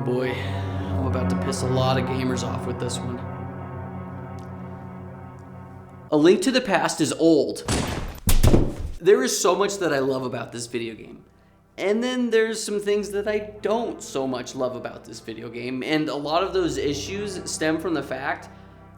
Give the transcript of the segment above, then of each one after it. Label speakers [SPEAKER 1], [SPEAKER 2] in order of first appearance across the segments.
[SPEAKER 1] boy, I'm about to piss a lot of gamers off with this one. A Link to the Past is old. There is so much that I love about this video game. And then there's some things that I don't so much love about this video game, and a lot of those issues stem from the fact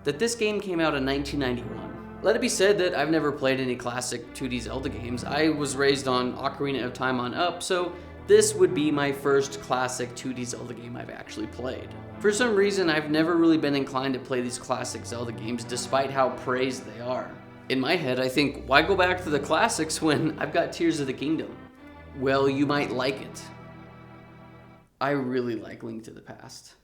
[SPEAKER 1] that this game came out in 1991. Let it be said that I've never played any classic 2D Zelda games. I was raised on Ocarina of Time on up, so this would be my first classic 2D Zelda game I've actually played. For some reason, I've never really been inclined to play these classic Zelda games despite how praised they are. In my head, I think, why go back to the classics when I've got Tears of the Kingdom? Well, you might like it. I really like Link to the Past,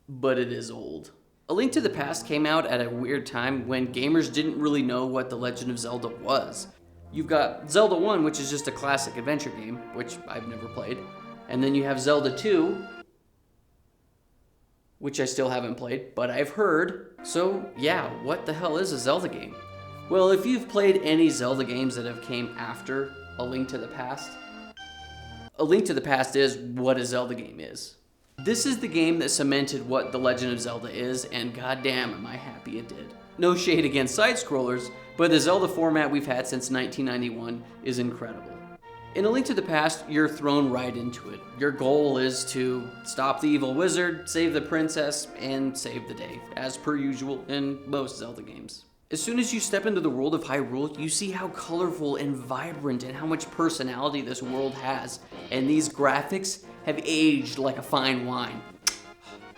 [SPEAKER 1] but it is old. A Link to the Past came out at a weird time when gamers didn't really know what The Legend of Zelda was. You've got Zelda 1, which is just a classic adventure game, which I've never played. And then you have Zelda 2, which I still haven't played, but I've heard. So yeah, what the hell is a Zelda game? Well, if you've played any Zelda games that have came after A Link to the Past, A Link to the Past is what a Zelda game is. This is the game that cemented what The Legend of Zelda is, and goddamn am I happy it did. No shade against side-scrollers, but the Zelda format we've had since 1991 is incredible. In A Link to the Past, you're thrown right into it. Your goal is to stop the evil wizard, save the princess, and save the day, as per usual in most Zelda games. As soon as you step into the world of Hyrule, you see how colorful and vibrant and how much personality this world has. And these graphics have aged like a fine wine.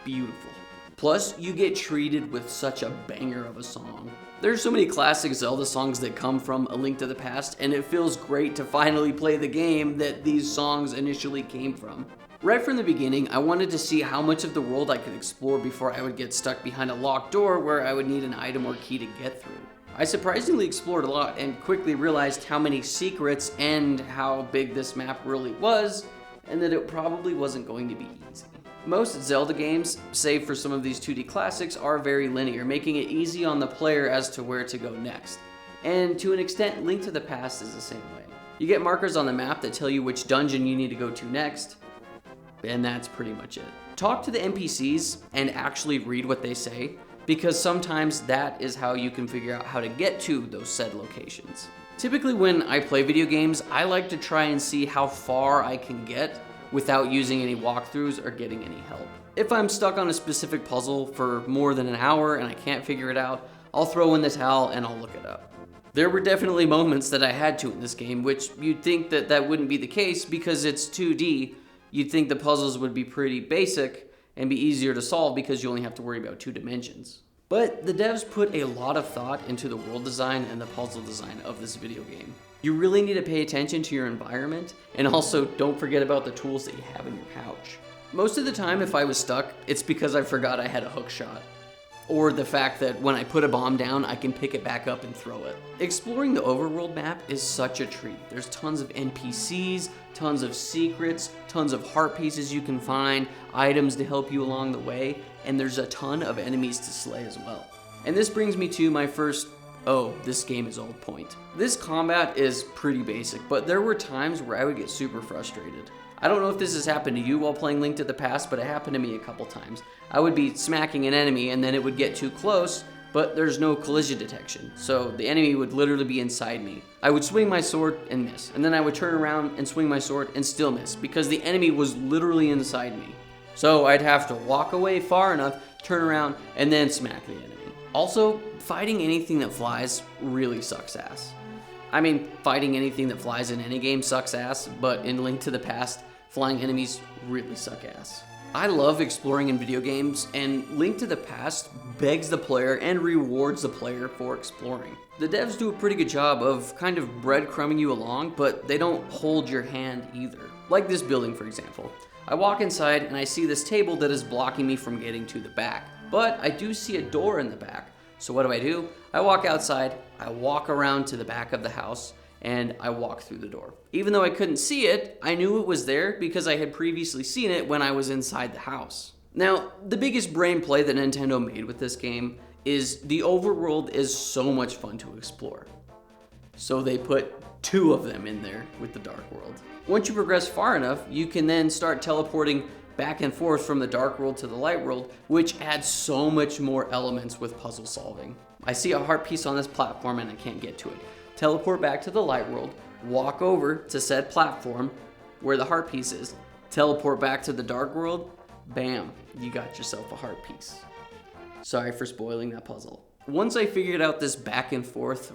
[SPEAKER 1] Beautiful. Plus, you get treated with such a banger of a song. There's so many classic Zelda songs that come from A Link to the Past, and it feels great to finally play the game that these songs initially came from. Right from the beginning, I wanted to see how much of the world I could explore before I would get stuck behind a locked door where I would need an item or key to get through. I surprisingly explored a lot and quickly realized how many secrets and how big this map really was, and that it probably wasn't going to be easy. Most Zelda games, save for some of these 2D classics, are very linear, making it easy on the player as to where to go next. And to an extent, Link to the Past is the same way. You get markers on the map that tell you which dungeon you need to go to next, and that's pretty much it. Talk to the NPCs and actually read what they say, because sometimes that is how you can figure out how to get to those said locations. Typically when I play video games, I like to try and see how far I can get without using any walkthroughs or getting any help. If I'm stuck on a specific puzzle for more than an hour and I can't figure it out, I'll throw in the towel and I'll look it up. There were definitely moments that I had to in this game, which you'd think that that wouldn't be the case because it's 2D. You'd think the puzzles would be pretty basic and be easier to solve because you only have to worry about 2 dimensions. But the devs put a lot of thought into the world design and the puzzle design of this video game. You really need to pay attention to your environment, and also don't forget about the tools that you have in your pouch. Most of the time, if I was stuck, it's because I forgot I had a hook shot, or the fact that when I put a bomb down, I can pick it back up and throw it. Exploring the overworld map is such a treat. There's tons of NPCs, tons of secrets, tons of heart pieces you can find, items to help you along the way, and there's a ton of enemies to slay as well. And this brings me to my first, oh, this game is old point. This combat is pretty basic, but there were times where I would get super frustrated. I don't know if this has happened to you while playing Link to the Past, but it happened to me a couple times. I would be smacking an enemy and then it would get too close, but there's no collision detection, so the enemy would literally be inside me. I would swing my sword and miss, and then I would turn around and swing my sword and still miss, because the enemy was literally inside me. So I'd have to walk away far enough, turn around, and then smack the enemy. Also, fighting anything that flies really sucks ass. I mean, fighting anything that flies in any game sucks ass, but in Link to the Past, flying enemies really suck ass. I love exploring in video games, and Link to the Past begs the player and rewards the player for exploring. The devs do a pretty good job of kind of breadcrumbing you along, but they don't hold your hand either. Like this building, for example. I walk inside and I see this table that is blocking me from getting to the back, but I do see a door in the back. So what do? I walk outside, I walk around to the back of the house, and I walk through the door. Even though I couldn't see it, I knew it was there because I had previously seen it when I was inside the house. Now, the biggest brain play that Nintendo made with this game is the overworld is so much fun to explore. So they put 2 of them in there with the Dark World. Once you progress far enough, you can then start teleporting back and forth from the dark world to the light world, which adds so much more elements with puzzle solving. I see a heart piece on this platform and I can't get to it. Teleport back to the light world, walk over to said platform where the heart piece is, teleport back to the dark world, bam, you got yourself a heart piece. Sorry for spoiling that puzzle. Once I figured out this back and forth,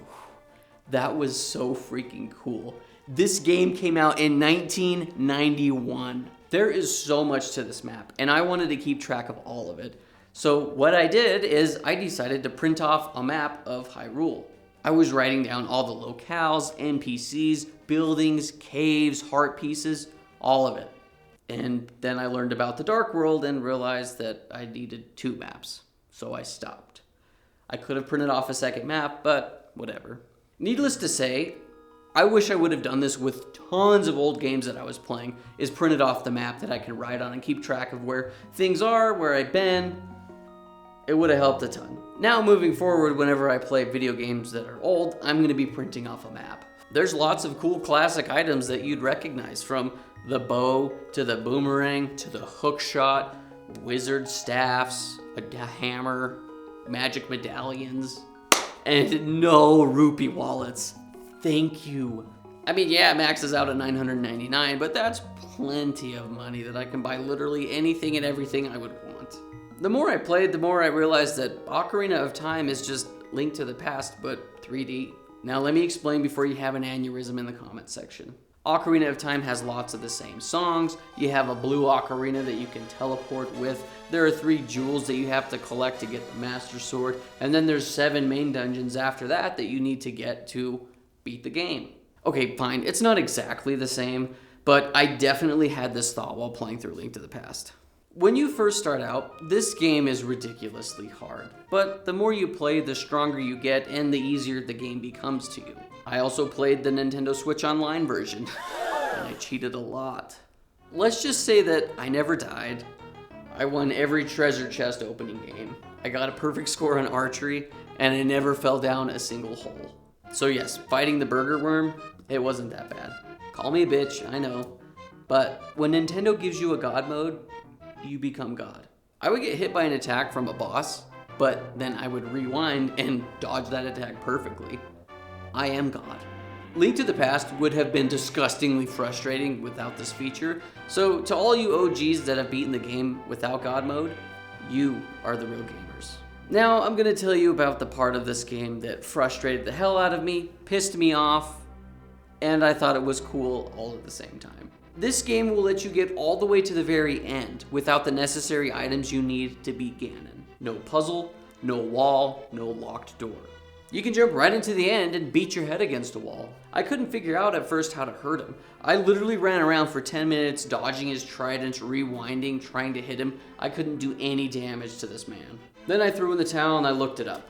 [SPEAKER 1] that was so freaking cool. This game came out in 1991. There is so much to this map, and I wanted to keep track of all of it. So what I did is I decided to print off a map of Hyrule. I was writing down all the locales, NPCs, buildings, caves, heart pieces, all of it. And then I learned about the Dark World and realized that I needed 2 maps. So I stopped. I could have printed off a second map, but whatever. Needless to say, I wish I would have done this with tons of old games that I was playing, is printed off the map that I can write on and keep track of where things are, where I've been. It would have helped a ton. Now moving forward, whenever I play video games that are old, I'm going to be printing off a map. There's lots of cool classic items that you'd recognize, from the bow to the boomerang to the hook shot, wizard staffs, a hammer, magic medallions, and no rupee wallets. Thank you. I mean, yeah, it maxes out at $999, but that's plenty of money that I can buy literally anything and everything I would want. The more I played, the more I realized that Ocarina of Time is just Link to the Past, but 3D. Now let me explain before you have an aneurysm in the comment section. Ocarina of Time has lots of the same songs. You have a blue ocarina that you can teleport with. There are 3 jewels that you have to collect to get the Master Sword. And then there's 7 main dungeons after that that you need to get to beat the game. Okay, fine, it's not exactly the same, but I definitely had this thought while playing through Link to the Past. When you first start out, this game is ridiculously hard, but the more you play, the stronger you get and the easier the game becomes to you. I also played the Nintendo Switch Online version, and I cheated a lot. Let's just say that I never died. I won every treasure chest opening game. I got a perfect score on archery, and I never fell down a single hole. So yes, fighting the burger worm, it wasn't that bad. Call me a bitch, I know. But when Nintendo gives you a God mode, you become God. I would get hit by an attack from a boss, but then I would rewind and dodge that attack perfectly. I am God. Link to the Past would have been disgustingly frustrating without this feature, so to all you OGs that have beaten the game without God mode, you are the real gamers. Now I'm going to tell you about the part of this game that frustrated the hell out of me, pissed me off, and I thought it was cool all at the same time. This game will let you get all the way to the very end without the necessary items you need to beat Ganon. No puzzle, no wall, no locked door. You can jump right into the end and beat your head against a wall. I couldn't figure out at first how to hurt him. I literally ran around for 10 minutes dodging his trident, rewinding, trying to hit him. I couldn't do any damage to this man. Then I threw in the towel and I looked it up.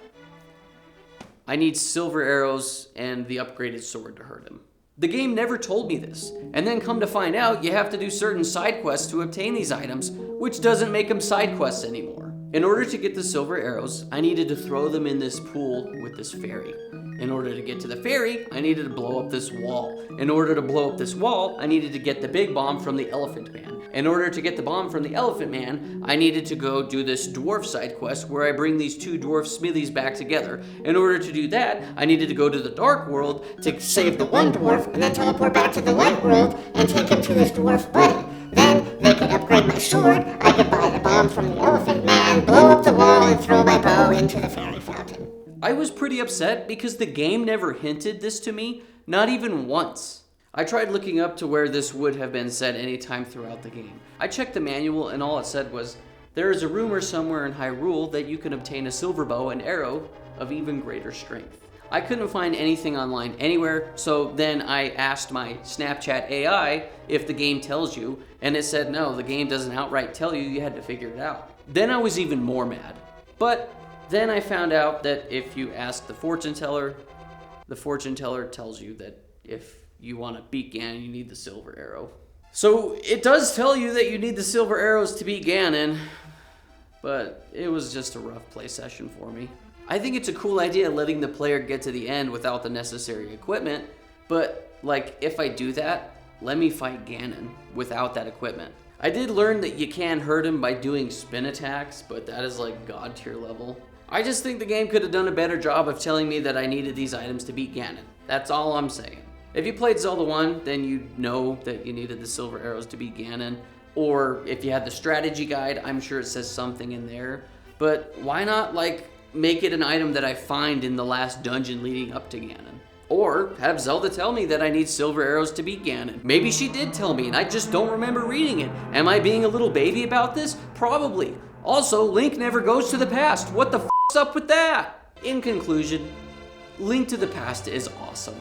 [SPEAKER 1] I need silver arrows and the upgraded sword to hurt him. The game never told me this, and then come to find out you have to do certain side quests to obtain these items, which doesn't make them side quests anymore. In order to get the silver arrows, I needed to throw them in this pool with this fairy. In order to get to the fairy, I needed to blow up this wall. In order to blow up this wall, I needed to get the big bomb from the Elephant Man. In order to get the bomb from the Elephant Man, I needed to go do this dwarf side quest where I bring these 2 dwarf smithies back together. In order to do that, I needed to go to the Dark World to save the one dwarf and then teleport back to the Light World and take him to his dwarf buddy. Then they could upgrade my sword, I could buy the bomb from the Elephant Man, blow up the wall, and throw my bow into the fairy fountain. I was pretty upset because the game never hinted this to me, not even once. I tried looking up to where this would have been said any time throughout the game. I checked the manual and all it said was, there is a rumor somewhere in Hyrule that you can obtain a silver bow and arrow of even greater strength. I couldn't find anything online anywhere, so then I asked my Snapchat AI if the game tells you, and it said no, the game doesn't outright tell you, you had to figure it out. Then I was even more mad. But then I found out that if you ask the fortune teller tells you that if you want to beat Ganon, you need the silver arrow. So it does tell you that you need the silver arrows to beat Ganon, but it was just a rough play session for me. I think it's a cool idea letting the player get to the end without the necessary equipment, but like if I do that, let me fight Ganon without that equipment. I did learn that you can hurt him by doing spin attacks, but that is like god tier level. I just think the game could have done a better job of telling me that I needed these items to beat Ganon. That's all I'm saying. If you played Zelda 1, then you know that you needed the silver arrows to beat Ganon. Or if you had the strategy guide, I'm sure it says something in there. But why not like make it an item that I find in the last dungeon leading up to Ganon? Or have Zelda tell me that I need silver arrows to beat Ganon. Maybe she did tell me and I just don't remember reading it. Am I being a little baby about this? Probably. Also, Link never goes to the past. What the f***'s up with that? In conclusion, Link to the Past is awesome.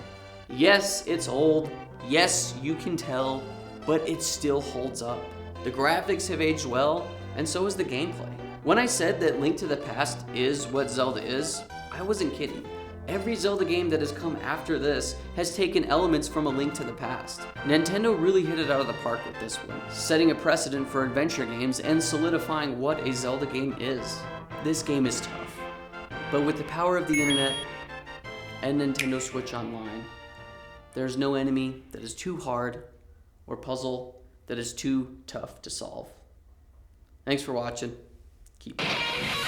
[SPEAKER 1] Yes, it's old. Yes, you can tell, but it still holds up. The graphics have aged well, and so is the gameplay. When I said that Link to the Past is what Zelda is, I wasn't kidding. Every Zelda game that has come after this has taken elements from A Link to the Past. Nintendo really hit it out of the park with this one, setting a precedent for adventure games and solidifying what a Zelda game is. This game is tough, but with the power of the internet and Nintendo Switch Online, there's no enemy that is too hard or puzzle that is too tough to solve. Thanks for watching. Keep playing.